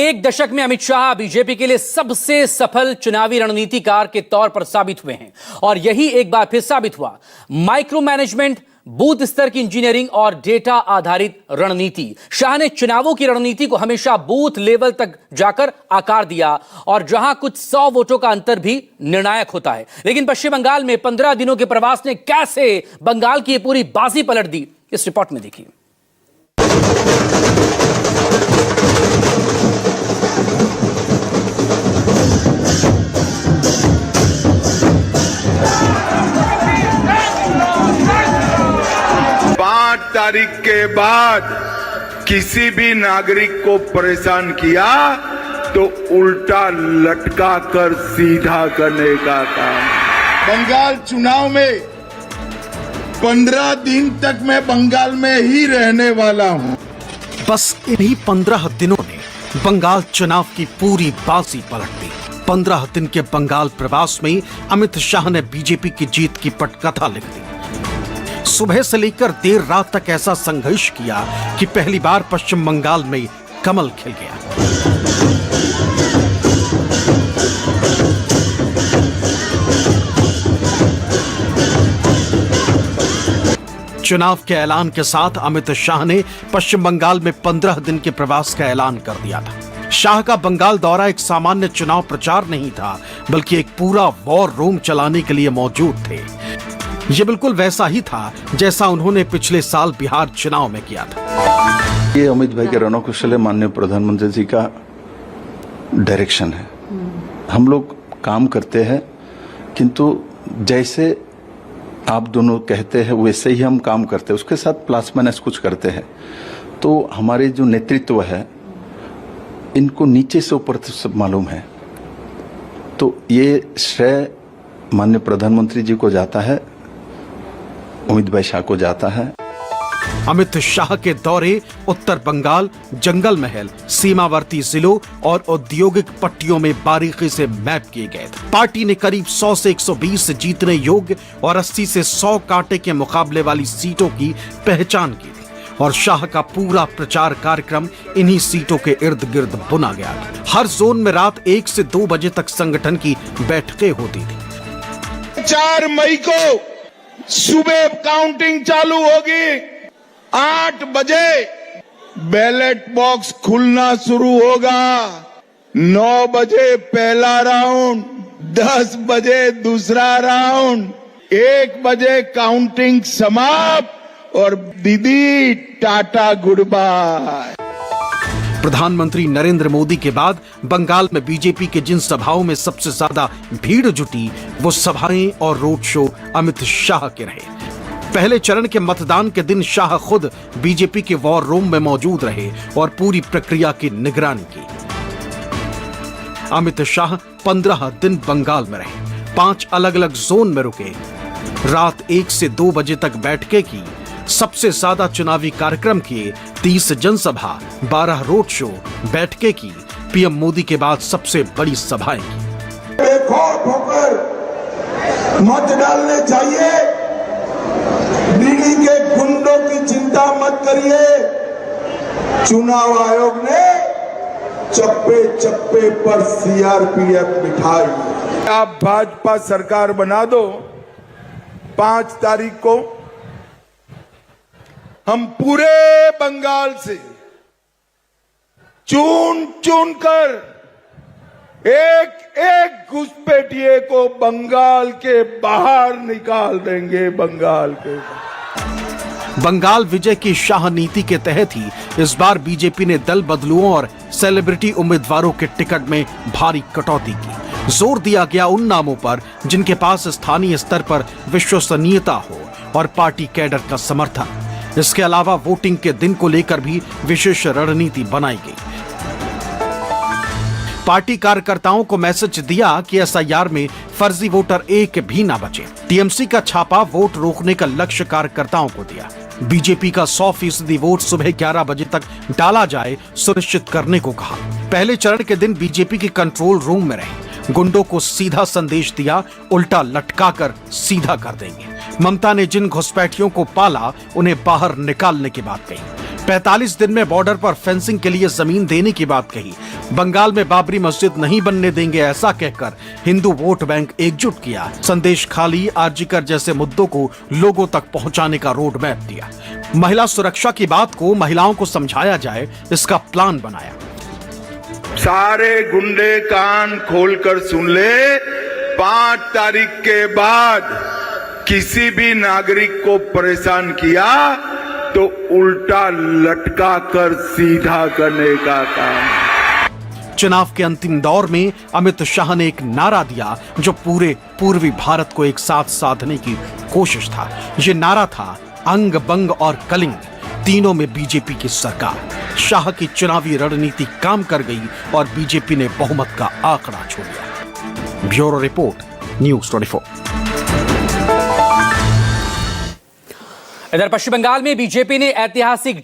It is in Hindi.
एक दशक में अमित शाह बीजेपी के लिए सबसे सफल चुनावी रणनीतिकार के तौर पर साबित हुए हैं और यही एक बार फिर साबित हुआ। माइक्रो मैनेजमेंट, बूथ स्तर की इंजीनियरिंग और डेटा आधारित रणनीति। शाह ने चुनावों की रणनीति को हमेशा बूथ लेवल तक जाकर आकार दिया और जहां कुछ 100 वोटों का अंतर भी निर्णायक होता है। लेकिन पश्चिम बंगाल में 15 दिनों के प्रवास ने कैसे बंगाल की पूरी बाजी पलट दी, इस रिपोर्ट में देखिए। तारीख के बाद किसी भी नागरिक को परेशान किया तो उल्टा लटका कर सीधा करने का काम। बंगाल चुनाव में 15 दिन तक मैं बंगाल में ही रहने वाला हूं। बस इन्हीं 15 दिनों ने बंगाल चुनाव की पूरी बाजी पलट दी। 15 दिन के बंगाल प्रवास में अमित शाह ने बीजेपी की जीत की पटकथा लिख दी। सुबह से लेकर देर रात तक ऐसा संघर्ष किया कि पहली बार पश्चिम बंगाल में कमल खिल गया। चुनाव के ऐलान के साथ अमित शाह ने पश्चिम बंगाल में 15 दिन के प्रवास का ऐलान कर दिया था। शाह का बंगाल दौरा एक सामान्य चुनाव प्रचार नहीं था, बल्कि एक पूरा वॉर रूम चलाने के लिए मौजूद थे। ये बिल्कुल वैसा ही था जैसा उन्होंने पिछले साल बिहार चुनाव में किया था। ये अमित भाई के रणकौशल माननीय प्रधानमंत्री जी का डायरेक्शन है। हम लोग काम करते हैं, किंतु जैसे आप दोनों कहते हैं वैसे ही हम काम करते हैं, उसके साथ प्लस माइनस कुछ करते हैं। तो हमारे जो नेतृत्व है इनको नीचे से ऊपर सब मालूम है। तो ये श्रेय माननीय प्रधानमंत्री जी को जाता है, अमित भाई शाह को जाता है। अमित शाह के दौरे उत्तर बंगाल, जंगल महल, सीमावर्ती जिलों और औद्योगिक पट्टियों में बारीकी से मैप किए गए थे। पार्टी ने करीब 100 से 120 जीतने योग्य और 80 से 100 कांटे के मुकाबले वाली सीटों की पहचान की थी और शाह का पूरा प्रचार कार्यक्रम इन्हीं सीटों के इर्द गिर्द बुना गया। हर जोन में रात 1 से 2 बजे तक संगठन की बैठकें होती थी। 4 मई को सुबह काउंटिंग चालू होगी। 8 बजे बैलेट बॉक्स खुलना शुरू होगा। 9 बजे पहला राउंड, 10 बजे दूसरा राउंड, 1 बजे काउंटिंग समाप्त और दीदी टाटा गुड बाय। प्रधानमंत्री नरेंद्र मोदी के बाद बंगाल में बीजेपी के जिन सभाओं में सबसे ज्यादा भीड़ जुटी, वो सभाएं और रोड शो अमित शाह के रहे। पहले चरण के मतदान के दिन शाह खुद बीजेपी के वॉर रूम में मौजूद रहे और पूरी प्रक्रिया की निगरानी की। अमित शाह 15 दिन बंगाल में रहे, 5 अलग अलग जोन में रुके, रात 1 से 2 बजे तक बैठकें की, सबसे ज्यादा चुनावी कार्यक्रम किए, 30 जनसभा, 12 रोड शो, बैठकें की, पीएम मोदी के बाद सबसे बड़ी सभाएं की। बेखौफ होकर मत डालने चाहिए। दिल्ली के गुंडों की चिंता मत करिए। चुनाव आयोग ने चप्पे चप्पे पर सीआरपीएफ बिठाई। आप भाजपा सरकार बना दो। 5 तारीख को हम पूरे बंगाल से चुन चुन कर एक एक घुसपैठिए को बंगाल के बाहर निकाल देंगे। बंगाल विजय की शाह नीति के तहत ही इस बार बीजेपी ने दल बदलुओं और सेलिब्रिटी उम्मीदवारों के टिकट में भारी कटौती की। जोर दिया गया उन नामों पर जिनके पास स्थानीय स्तर पर विश्वसनीयता हो और पार्टी कैडर का समर्थन। इसके अलावा वोटिंग के दिन को लेकर भी विशेष रणनीति बनाई गई। पार्टी कार्यकर्ताओं को मैसेज दिया कि एसआईआर में फर्जी वोटर एक भी ना बचे। टीएमसी का छापा वोट रोकने का लक्ष्य कार्यकर्ताओं को दिया। बीजेपी का 100% वोट सुबह 11 बजे तक डाला जाए सुनिश्चित करने को कहा। पहले चरण के दिन बीजेपी के कंट्रोल रूम में रहे गुंडों को सीधा संदेश दिया, उल्टा लटकाकर सीधा कर देंगे। ममता ने जिन घुसपैठियों को पाला उन्हें बाहर निकालने की बात कही। 45 दिन में बॉर्डर पर फेंसिंग के लिए जमीन देने की बात कही। बंगाल में बाबरी मस्जिद नहीं बनने देंगे ऐसा कहकर हिंदू वोट बैंक एकजुट किया। संदेश खाली, आरजीकर जैसे मुद्दों को लोगों तक पहुंचाने का रोड मैप दिया। महिला सुरक्षा की बात को महिलाओं को समझाया जाए, इसका प्लान बनाया। सारे गुंडे कान खोलकर सुन ले, 5 तारीख के बाद किसी भी नागरिक को परेशान किया तो उल्टा लटका कर सीधा करने का काम। चुनाव के अंतिम दौर में अमित शाह ने एक नारा दिया जो पूरे पूर्वी भारत को एक साथ साधने की कोशिश था। ये नारा था अंग बंग और कलिंग, तीनों में बीजेपी की सरकार। शाह की चुनावी रणनीति काम कर गई और बीजेपी ने बहुमत का आंकड़ा छू लिया। Bureau report, news 24। इधर पश्चिम बंगाल में बीजेपी ने ऐतिहासिक